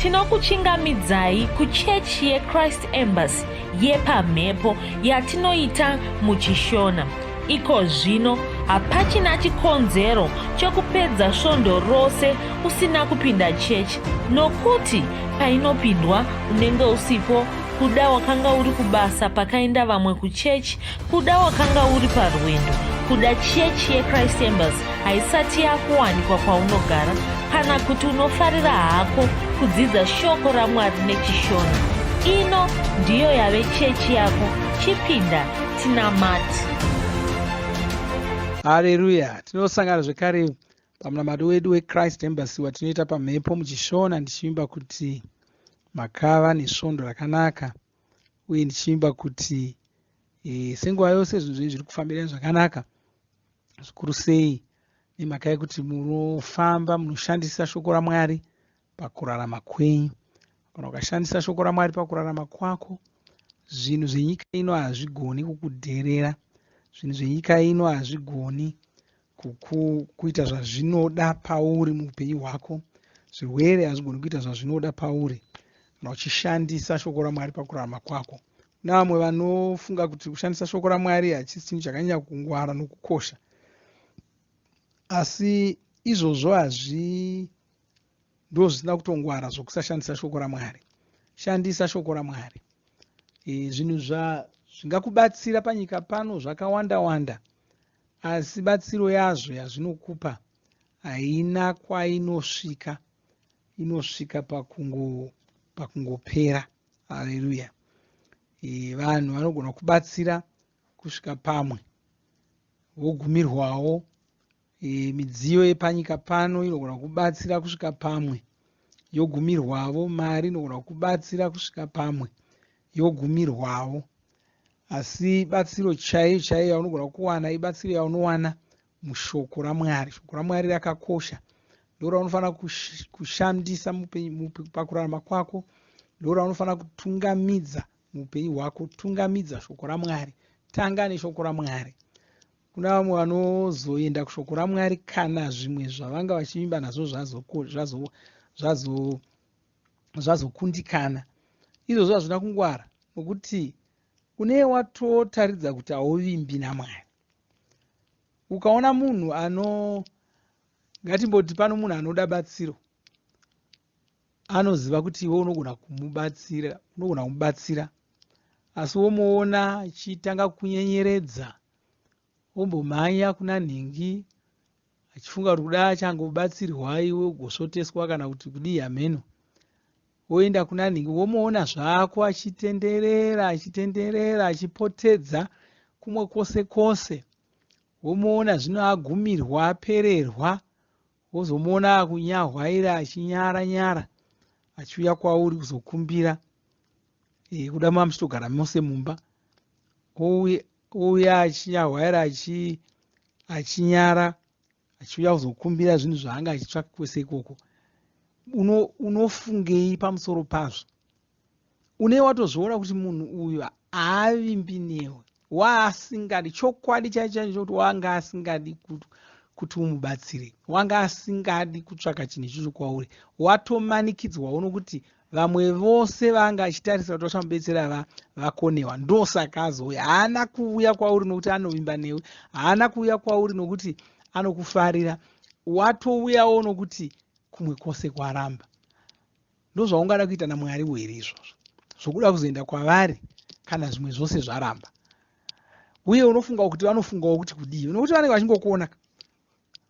tinokuchingamidzai kuchechi yeChrist Embassy yepamhepo yatinoita muchishona. Iko zvino hapachina chikonzero chokupedza svondo rose usina kupinda chechi, nokuti painopindwa unenge usipo, kuda wakanga uri kubasa pakaenda vamwe kuchechi, kuda wakanga uri parwendo, kuda chechi yeChrist Embassy haisati yakuwanikwa kwaunogara, kana kuti unofarira hako kudzidza shoko raMwari nechishona. Ino ndiyo yave chechi yako. Chipinda tinamati. Haleluya. Tinosangana zvekare pamunamato wedu weChrist Embassy watinoita pamhepo muchishona, ndichimba kuti makava nesvondo rakanaka, uye ndichimba kuti senguva yose zvinhu zviri kufambira zvakanaka, zvikuru sei nemhaka yekuti munofamba munoshandisa shoko raMwari pakurarama kwenyu. Kana ukashandisa shoko raMwari pakurarama kwako, zvinhu zvenyika ino hazvigoni kukudherera. Zvinhu zvenyika ino hazvigoni kuita zvazvinoda pauri muupenyu hwako. Zvirwere hazvigoni kuita zvazvinoda pauri kana uchishandisa shoko raMwari pakurarama kwako. Kuna vamwe vanofunga kuti kushandisa shoko raMwari hachisi chinhu chakanyanya kungwara nokukosha, asi izvozvo ndozvisina kutongwara zvokusashandisa shoko raMwari. Shandisa shoko raMwari. Zvinhu zvingakubatsira panyika pano zvakawanda-wanda, asi batsiro yazvo yazvinokupa haina kwainosvika. Inosvika pakungopera. Haleluya. Vanhu vanogona kubatsira kusvika pamwe vogumirwawo. Midziyo yepanyika pano inogona kubatsira kusvika pamwe yogumirwawo. Mari inogona kubatsira kusvika pamwe yogumirwawo. Asi batsiro chaiyo chaiyo yaunogona kuwana ibatsiro yaunowana mushoko raMwari. Shoko raMwari rakakosha, ndoraunofana kushandisa pakurarama kwako, ndoraunofana kutungamidza muupenyu hwako. Tungamidza shoko raMwari. Tanga neshoko raMwari. Kuna vamwe vanozoenda kushoko raMwari kana zvimwe zvavanga vachivimba nazvo zvazokundikana. Izvozvo hazvina kungwara, nokuti une watotaridza kuti hauvimbi naMwari. Ukaona munhu ngatimboti pano munhu anoda batsiro, anoziva kuti iwe unogona kumubatsira, asi womuona achitanga kunyenyeredza, wombomhanya kuna nhingi achifunga kuti kuda achangobatsirwa iwe ugosvoteswa kana kuti kudii hameno. Woenda kuna nhingi womuona zvako achitenderera achipotedza kumwe kwose kwose. Womuona zvino agumirwa apererwa, wozomuona akunyahwaira achinyara-nyara achiuya kwauri kuzokumbira kuda muchitogara mose mumba. Ouya achinyahwaira achinyara achiuya kuzokumbira zvinhu zvaanga achitsvaka kwese ikoko. Unofungei pamusoro pazvo? Une watozviona kuti munhu uyu haavimbi newe, waasingadi, chokwadi chaicho kuti wanga asingadi kuti umubatsire, wanga asingadi kutsvaka chinhu ichocho kwauri. Watomanikidzwawo nokuti vamwe vose vanga achitarisa kuti vachamubetsera vakonewa. Ndosaka azouya. Haana kuuya kwauri nokuti anovimba newe, haana kuuya kwauri nokuti anokufarira. Watouyawo nokuti kumwe kwose kwaramba. Ndozvaungada kuita naMwari were izvozvo, zvokuda kuzoenda kwavari kana zvimwe zvose zvaramba. Uye unofunga kuti vanofungawo kuti kudii, nokuti vanenge vachingokuona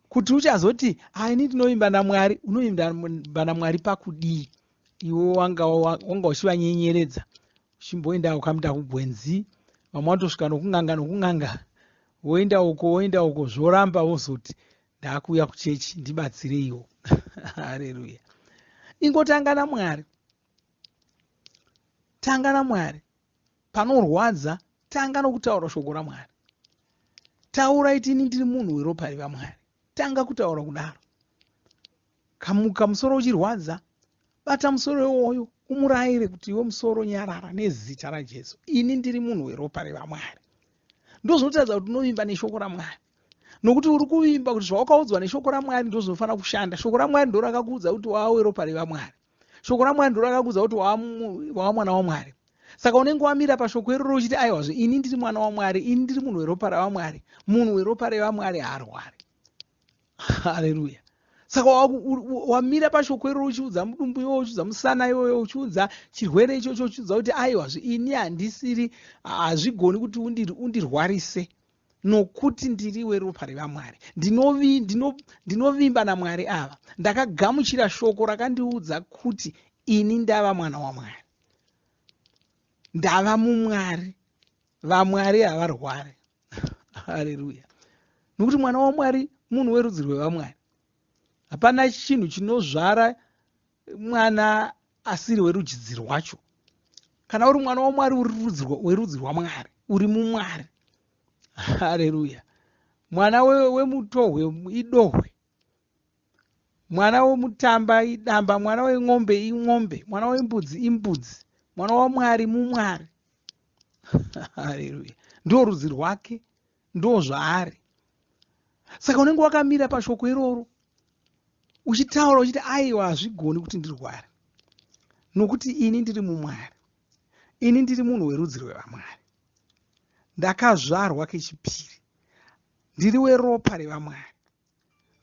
kuti uchazoti ini ndinovimba naMwari. Unovimba naMwari pakudii? Iwe wanga uchivanyenyeredza, uchimboenda ukamuita kugwenzi, vamwe watosvika nokunganga, woenda uko zvoramba, wozoti ndakuuya kuchechi ndibatsireiwo. Haleluya. Ingotanga naMwari. Tanga naMwari. Panorwadza, tanga nokutaura shoko raMwari. Taura iti ini ndiri munhu weropa revaMwari. Tanga kutaura kudaro. Kamuka musoro uchirwadza, bata musoro iwoyo, umurayire kuti iwe musoro nyarara nezita raJesu. Ini ndiri munhu weropa revaMwari. Ndozvinotaridza kuti unovimba neshoko raMwari. Nokuti uri kuvimba kuti zvawakaudzwa neshoko raMwari ndozvinofana kushanda. Shoko raMwari ndo rakakuudza kuti wawe ropa revaMwari. shoko raMwari ndo rakakuudza kuti wava mwana waMwari. Saka unenge wamira pashoko iroro uchiti aiwazve ini ndiri mwana waMwari, ini ndiri munhu weropa raMwari. Munhu weropa raMwari haarwari. Haleluya. Saka wamira pashoko iroro uchiudza mudumbu iwoyo, uchiudza musana iwoyo, uchiudza chirwere ichocho, uchiudza kuti aiwazve ini handisiri, hazvigoni kuti undirwarise, nokuti ndiri weropa raMwari. Ndinovimba naMwari ava. Ndakagamuchira shoko rakandiudza kuti ini ndava mwana waMwari. Ndava muMwari. VaMwari havarwari. Haleluya. Nokuti mwana waMwari munhu werudzi rwevaMwari. Hapana chinhu chinozvara mwana asiri werudzi rwacho. Kana uri mwana waMwari uri werudzi rwaMwari, uri muMwari. Haleluya. Mwana wemutohwe idohwe, mwana wemutamba idamba, mwana weng'ombe ing'ombe, mwana wembudzi imbudzi, mwana waMwari muMwari. Haleluya. Ndo rudzi rwake, ndo zvaari. Saka unenge wakamira pashoko iroro uchitaura uchiti aiwa hazvigoni kuti ndirware, nokuti ini ndiri muMwari, ini ndiri munhu werudzi rwevaMwari, ndakazvarwa kechipiri, ndiri weropa revaMwari.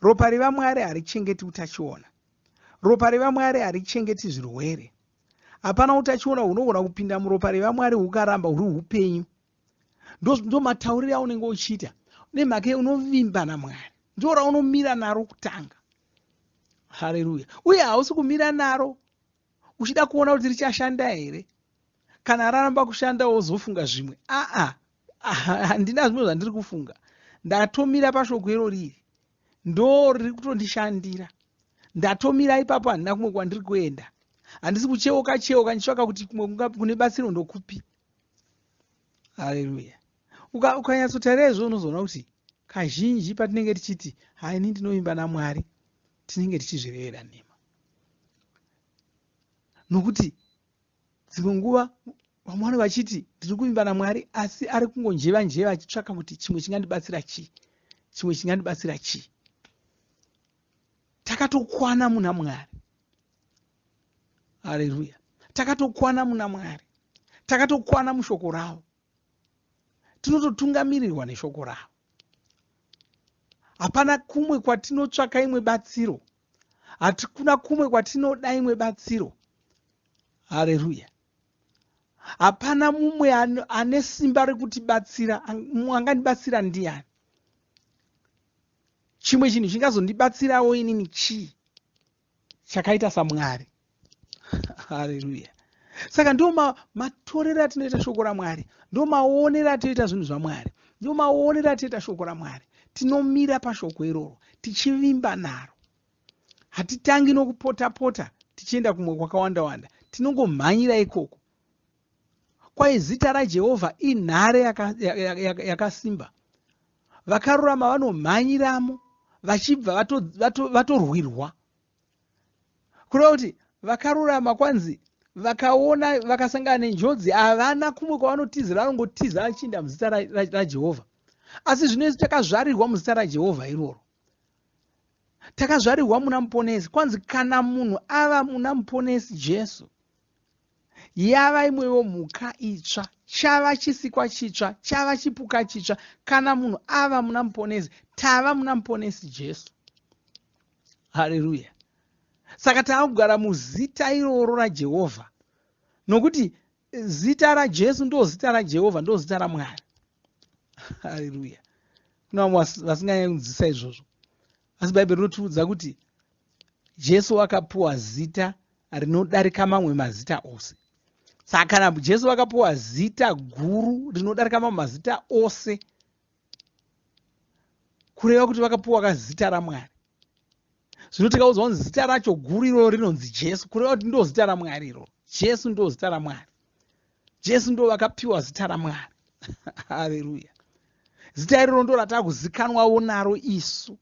Ropa revaMwari harichengeti utachiona. Ropa revaMwari harichengeti zvirwere. Hapana utachiona hunogona kupinda muropa revaMwari hukaramba huri upenyu. Ndo matauriro aunenge uchiita. Nemhaka unovimba naMwari. Ndo raunomira naro kutanga. Haleluya. Uye hausi kumira naro uchida kuona kuti richashanda here. Kana raramba kushanda wozofunga zvimwe. Handina zvimwe zvandiri kufunga. Ndatomira pashoko iro riri. Ndo riri kutondishandira. Ndatomira ipapo handina kumwe kwandiri kuenda. Handisi kucheuka ndichitsvaka kuti kune batsiro ndokupi. Haleluya. Ukanyatsotarira izvo unozoona kuti kazhinji patinenge tichiti ini ndinovimba naMwari, tinenge tichizvirevera nhema. Nokuti dzimwe nguva vamwe vachiti ndiri kuvimba naMwari asi ari kungonjeva achitsvaka kuti chimwe chingandibatsira chii, chimwe chingandibatsira chii. Takatokwana muna Mwari. Haleluya. Takatokwana muna Mwari. Takatokwana mushoko ravo. Tinototungamirirwa neshoko ravo. Hapana kumwe kwatinotsvaka imwe batsiro. Hatikuna kumwe kwatinoda imwe batsiro. Haleluya. Hapana mumwe ane simba rekutibatsira. Angandibatsira ndiani? Chimwe chinhu chingazondibatsirawo inini chii? Chakaita saMwari. Haleluya. Saka ndo matorero atinoita shoko raMwari, ndo maonero atinoita zvinhu zvaMwari, ndo maonero atinoita shoko raMwari. Tinomira pashoko iroro, tichivimba naro. Hatitangi nokupota-pota tichienda kumwe kwakawanda-wanda. Tinongomhanyira ikoko. Kwai zita raJehovha inhare yakasimba. Vakarurama vanomhanyiramo, vachibva vatorwirwa. Kureva kuti vakarurama kwanzi vakaona vakasangana nenjodzi havana kumwe kwavanotizira, vanongotiza vachiinda muzita raJehovha. Asi zvinezvi takazvarirwa muzita raJehovha iroro. Takazvarirwa muna muponesi. Kwanzi kana munhu ava muna muponesi Jesu, yava imwewo mhuka itsva, chava chisikwa chitsva, chava chipuka chitsva. Kana munhu ava muna muponesi, tava muna muponesi Jesu. Haleluya. Saka tava kugara muzita iroro raJehovha, nokuti zita raJesu ndo zita raJehovha, ndo zita raMwari. Haleluya. Kuna vamwe vasinganyanyokunzwisisa izvozvo. Asi Bhaibheri rinotiudza kuti Jesu akapuwa zita rinodarika mamwe mazita ose. Saka kana Jesu akapuwa zita guru rinodarika mamwe mazita ose, kureva kuti vakapuwa zita raMwari. Zvino tikaudzwa kuti zita racho guru iroro rinonzi Jesu, kureva kuti ndo zita raMwari iroro. Jesu ndo zita raMwari. Jesu ndo vakapiwa zita raMwari. Haleluya. Zita iroro ndo ratakuzikanwawo naro isu.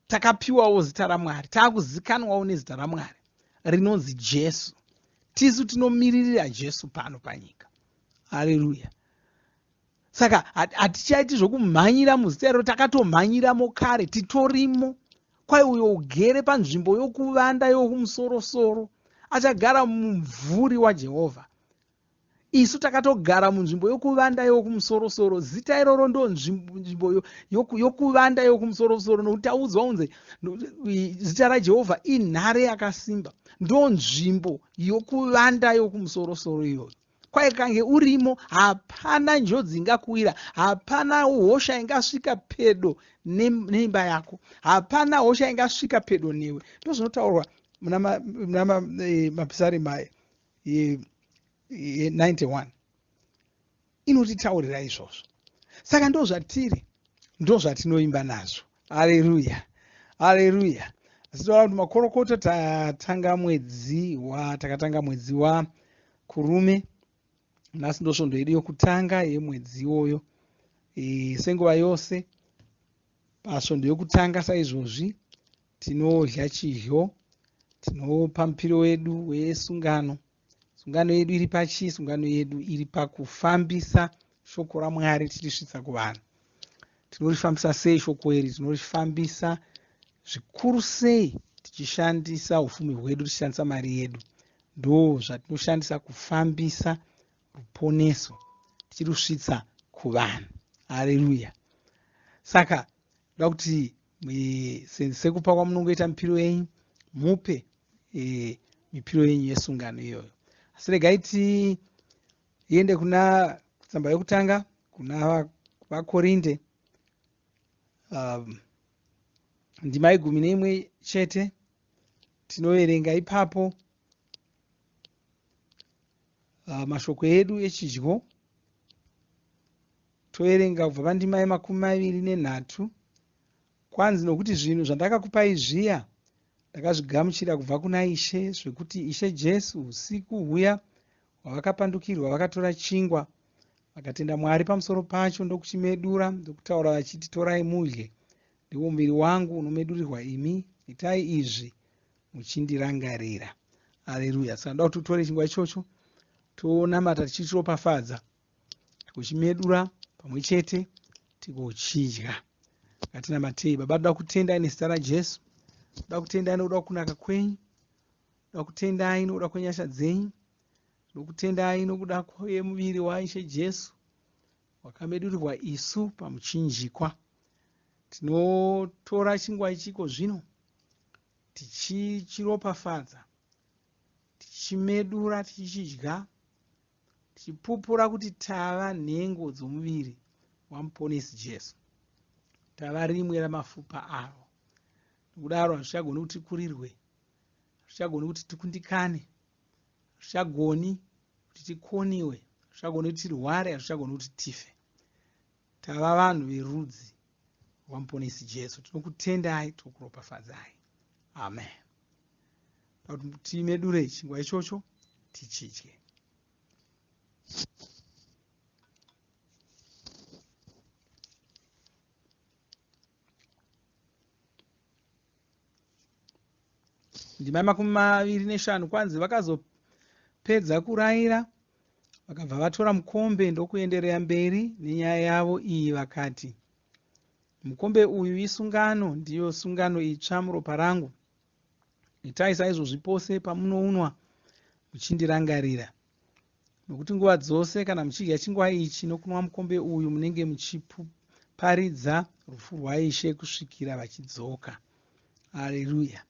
Takapiwawo zita raMwari. Takuzikanwawo nezita raMwari rinonzi Jesu. Tisu tinomiririra Jesu pano panyika. Haleluya. Saka hatichaiti zvokumhanyira muzita iroro, takatomhanyiramo kare, titorimo. Kwai uyo ugere panzvimbo yokuvanda yokumusoro-soro. achagara mumvuri waJehovha. Isu takatogara munzvimbo yokuvanda yokumusoro-soro. Zita iroro ndo nzvimbo yokuvanda yokumusoro-soro, nokuti taudzwa kunzi zita raJehovha inhare yakasimba. Ndo nzvimbo yokuvanda yokumusoro-soro iyoyo. Kwaikange urimo, hapana njodzi ingakuwira, hapana hosha ingasvika pedo neimba yako, hapana hosha ingasvika pedo newe. Ndozvinotaurwa muna mapisarema 91 inotitaurira izvozvo. Saka ndozvatiri, ndozvatinoimba nazvo. Haleluya, haleluya. Asi toda kuti makorokota takatanga mwedzi waKurume. Nhasi ndosvondo yedu yokutanga yemwedzi iwoyo. Senguva yose pasvondo yokutanga saizvozvi tinodya chidyo, tinopa mupiro wedu wesungano. Sungano yedu iri pachii? Sungano yedu iri pakufambisa shoko raMwari tirisvitsa kuvanhu. Tinorifambisa sei shoko iri? Tinorifambisa zvikuru sei tichishandisa ufumi hwedu, tichishandisa mari yedu. Ndo zvatinoshandisa kufambisa ruponeso tichirusvitsa kuvanhu. Haleluya. Saka ndoda kuti sekupa kwamunongoita mipiro yenyu, mupe mipiro yenyu yesungano iyoyo. Asi regai tiende kuna tsamba yokutanga kuna vaKorinde, ndima 11 chete. Tinoverenga ipapo mashoko edu echidyo. Toverenga kubva pandima 23. Kwanzi nokuti zvinhu zvandakakupai zviya ndakazvigamuchira kubva kuna Ishe, zvekuti Ishe Jesu usiku huya hwavakapandukirwa vakatora chingwa, vakatenda Mwari pamusoro pacho ndokuchimedura, ndokutaura vachiti, torai mudye, ndiwo muviri wangu unomedurirwa imi, itai izvi muchindirangarira. Haleluya. Saka ndoda kuti tutore chingwa ichocho tonamata tichichiropafadza, tikuchimedura pamwe chete tigochidya. Ngatinamatei. Baba, toda kutendai nezita raJesu, toda kutendai nokuda kunaka kwenyu, toda kutendai nokuda kwenyasha dzenyu, nokutendai nokuda kwemuviri waIshe Jesu wakamedurirwa isu pamuchinjikwa. Tinotora chingwa ichiko zvino tichichiropafadza, tichimedura, tichichidya, tichipupura kuti tava nhengo dzomuviri wamuponesi Jesu, tava rimwe ramafupa avo. Nokudaro hazvichagoni kuti tikurirwe, hazvichagoni kuti tikundikane, hazvichagoni kuti tikoniwe, hazvichagoni kuti tirware, hazvichagoni kuti tife. Tava vanhu verudzi rwamuponesi Jesu. Tinokutendai, tokuropafadzai. Amen. Kuti timedure chingwa ichocho tichidye. Ndima 25 kwanzi vakazopedza kurayira vakabva vatora mukombe ndokuenderera mberi nenyaya yavo iyi, vakati, mukombe uyu isungano, ndiyo sungano itsva muropa rangu. Itai saizvozvi pose pamunounwa muchindirangarira. Nokuti nguva dzose kana muchidya chingwa ichi nokunwa mukombe uyu munenge muchiparidza rufu rwaIshe kusvikira vachidzoka. Haleluya.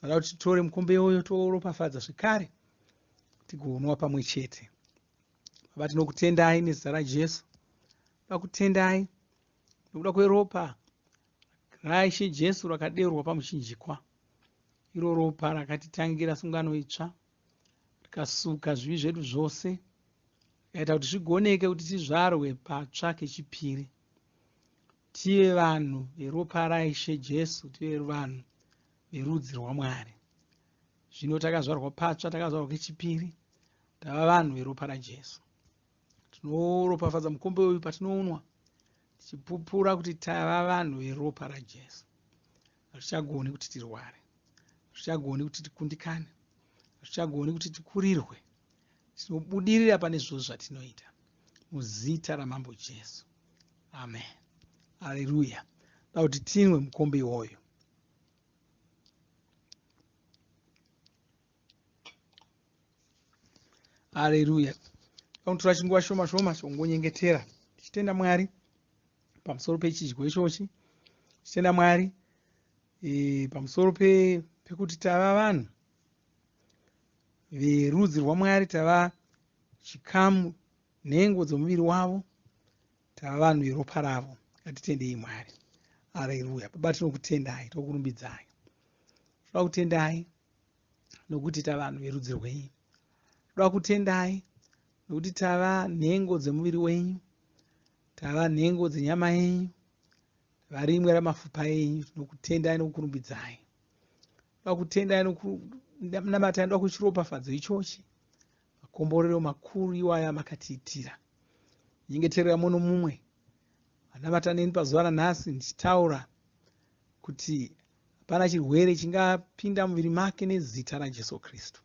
Saka kuti titore mukombe uyu toropafadza zvikare tigounwa pamwe chete. Baba, tinokutendai nezita raJesu, toda kutendai nokuda kweropa raIshe Jesu rakadeurwa pamuchinjikwa. Iro ropa rakatitangira sungano itsva, rikasuka zvivi zvedu zvose, rikaita kuti zvigoneke kuti tizvarwe patsva kechipiri. Tive vanhu veropa raIshe Jesu, tive vanhu verudzi rwaMwari. Zvino takazvarwa patsva, takazvarwa kechipiri, tava vanhu veropa raJesu. Tinoropafadza mukombe uyu patinounwa, tichipupura kuti tava vanhu veropa raJesu. Hazvichagoni kuti tirware, hazvichagoni kuti tikundikane, hazvichagoni kuti tikurirwe. Tinobudirira pane zvose zvatinoita muzita ramambo Jesu. Amen. Haleluya. Toda kuti tinwe mukombe iwoyo. Haleluya. Unotora chinguva shoma shoma chongonyengetera tichitenda Mwari pamusoro pechidyo ichochi, tichitenda Mwari pamusoro pekuti tava vanhu verudzi rwaMwari, tava chikamu nhengo dzomuviri wavo, tava vanhu veropa ravo. Ngatitendei Mwari. Haleluya. Baba, tinokutendai, tokurumbidzai, toda kutendai nokuti tava vanhu verudzi rwenyu, toda kutendai nokuti tava nhengo dzemuviri wenyu, tava nhengo dzenyama yenyu, tava rimwe ramapfupa enyu. Tinokutendai nokukurumbidzai, toda kutendai nokunamatai, toda kuchiropafadzo ichochi, makomborero makuru iwaya makatiitira. Nyengeterera muno mumwe vanamata neni pazuva ranhasi ndichitaura kuti hapana chirwere chingapinda muviri make nezita raJesu Kristu.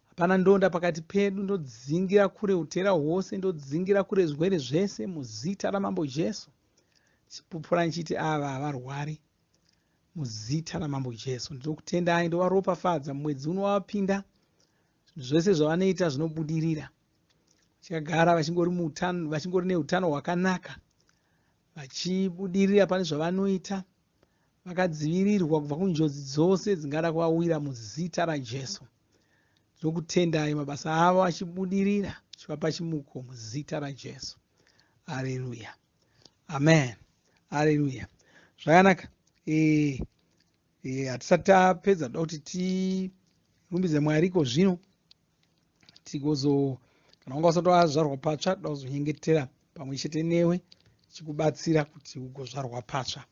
Hapana ndonda pakati pedu. Ndodzingira kure utera hwose, ndodzingira kure zvirwere zvese muzita ramambo Jesu. Chipupura nchiti ava havarwari muzita ramambo Jesu. Ndinokutendai, ndovaropafadza mumwedzi uno wavapinda. Zvinhu zvese zvavanoita zvinobudirira, vachigara vachingori neutano hwakanaka, vachibudirira pane zvavanoita, vakadzivirirwa kubva kunjodzi dzose dzingada kuvawira muzita raJesu. Ndinokutendai, mabasa avo achibudirira, achivapa chimuko muzita raJesu. Haleluya. Amen. Haleluya. Zvakanaka. Hatisati tapedza, toda kuti tirumbidze Mwari iko zvino kana wanga usati wazvarwa patsva, toda kuzonyengetera pamwe chete newe chikubatsira kuti ugozvarwa patsva.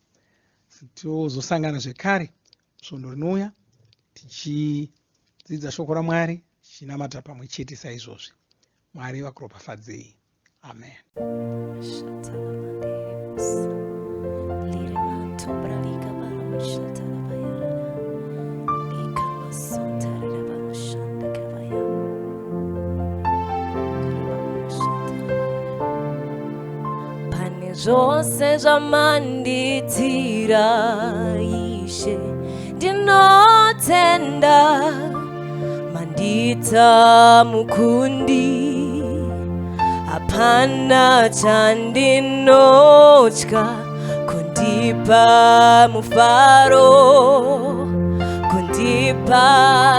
Tozosangana zvekare svondo rinouya tichidzidza shoko raMwari, tichinamata pamwe chete saizvozvi. Mwari vakuropafadzei. Amen. Zvose zvamanditira Ishe ndinotenda, mandita mukundi, hapana chandinotya, kundipa mufaro, kundipa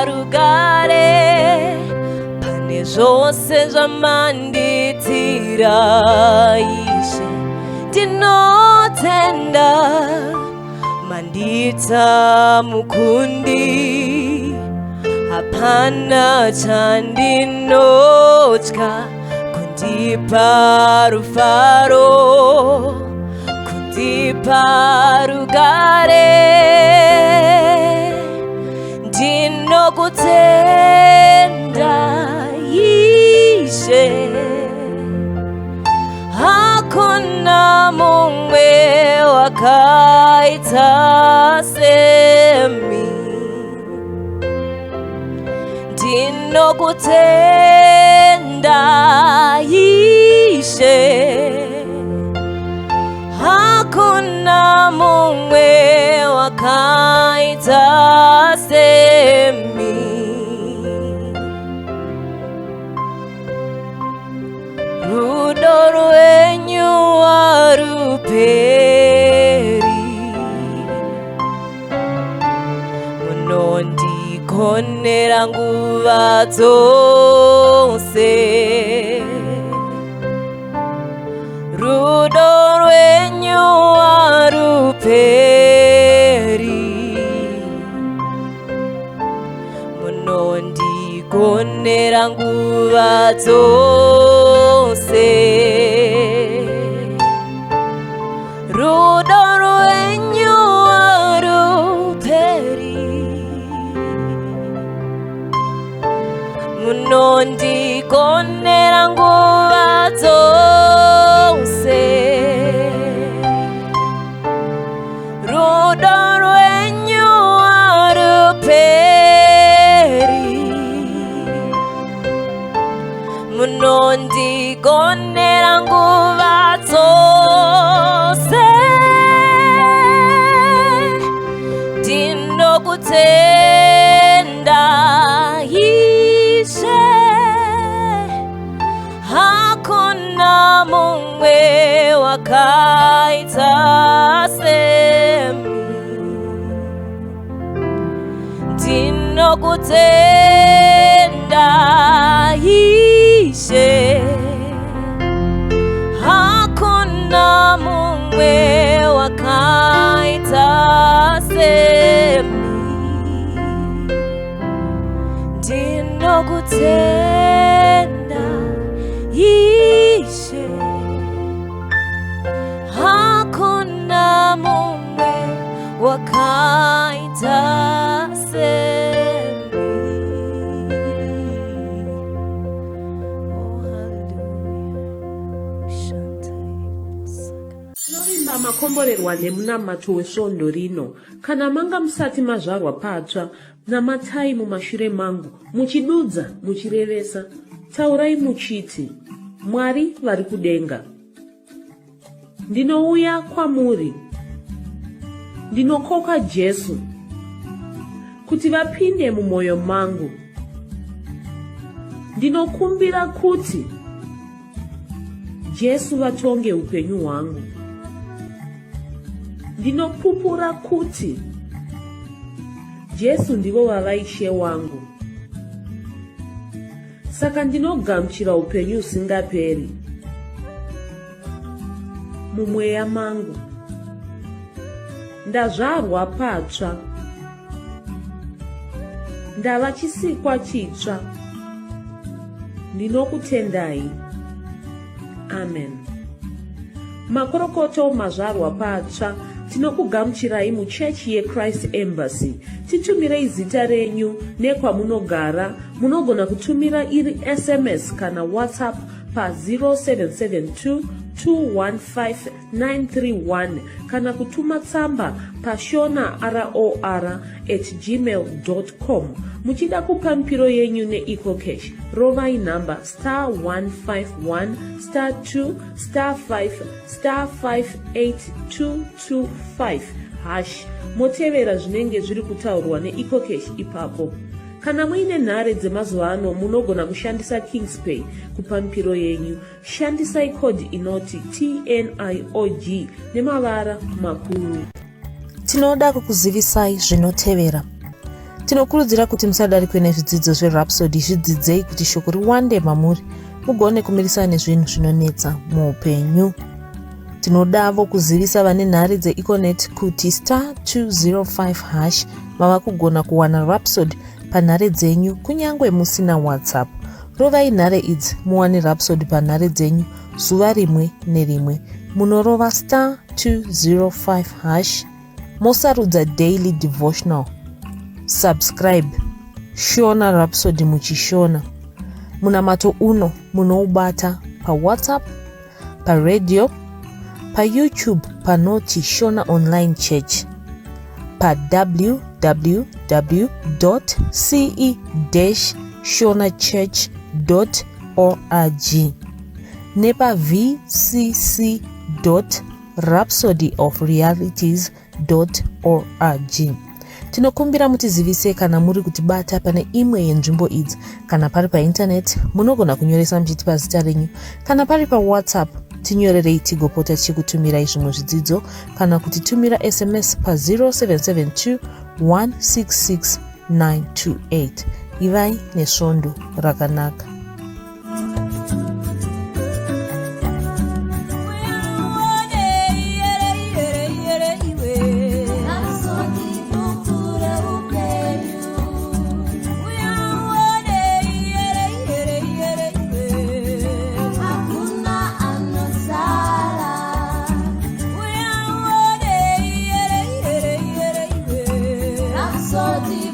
rugare, pane zvose zvamanditira Ishe ndinotenda, mandita mukundi, hapana chandinotya, kundipa rufaro, kundipa rugare. Ndinokutenda Ishe, hakuna mumwe wakaita semi. Ndinokutenda Ishe, hakuna mumwe wakaita semi. Rudo rwenyu haruperi, munondikonera nguva dzose. Rudo rwenyu haruperi, munondikonera nguva dzose. Rudo rwenyu haruperi, munondikonera nguva dzose. Rudo rwenyu haruperi, munondikonera nguva dzose. Ndinokutenda Ishe, wakaita semi. Ndinokutenda Ishe, hakuna mumwe wakaita semi. Ndinokutenda Ishe, hakuna mumwe wakaita semi. Tinovimba makomborerwa nemunamato wesvondo rino. Kana manga musati mazvarwa patsva, namatai mumashure mangu, muchidudza, muchirevesa. Taurai muchiti, Mwari vari kudenga, ndinouya kwamuri, ndinokoka Jesu kuti vapinde mumwoyo mangu. Ndinokumbira kuti Jesu vatonge upenyu hwangu. Ndinopupura kuti Jesu ndivo vava Ishe wangu. Saka ndinogamuchira upenyu usingaperi mumweya mangu. Ndazvarwa patsva, ndava chisikwa chitsva. Ndinokutendai. Amen. Makorokoto mazvarwa patsva, tinokugamuchirai muchechi yeChrist Embassy. Titumirei zita renyu nekwamunogara. Munogona kutumira iri SMS kana WhatsApp pa 0772 215 kana kutuma tsamba pa shona@gmail.com. Muchida kupa mpiro yenyu neEcocash, rovai namba *151*2*5*58225# motevera zvinenge zviri kutaurwa neEcocash ipapo. Kana muine nhare dzemazuva ano, munogona kushandisa KingsPay kupa mpiro yenyu. Shandisai kodi inoti TNIOG nemavara makuru. Tinoda kukuzivisai zvinotevera. Tinokurudzira kuti musadarikwe nezvidzidzo zveRhapsody. Zvidzidzei kuti shoko riwande mamuri, mugone kumirisana nezvinhu zvinonetsa muupenyu. Tinodavo kuzivisa vane nhare dzeEconet kuti *205# mava kugona kuwana Rhapsody panhare dzenyu kunyangwe musina WhatsApp. Rovai nhare idzi muwane Rhapsody panhare dzenyu zuva rimwe nerimwe. Munorova *205#, mosarudza daily devotional. Subscribe Shona Rhapsody muchishona. Munamato uno munoubata pa WhatsApp, pa radio, pa YouTube panoti Shona Online Church, pa www.ce-shonachurch.org, nepa vcc.rhapsodyofrealities.org. Tinokumbira mutizivise kana muri kutibata pane imwe yenzvimbo idzi. Kana pari painternet, munogona kunyoresa muchitipa zita renyu. Kana pari pa WhatsApp, tinyorerei tigopota tichikutumirai zvimwe zvidzidzo, kana kutitumira SMS pa 0772 166 928. Ivai nesvondo rakanaka. Rhapsody.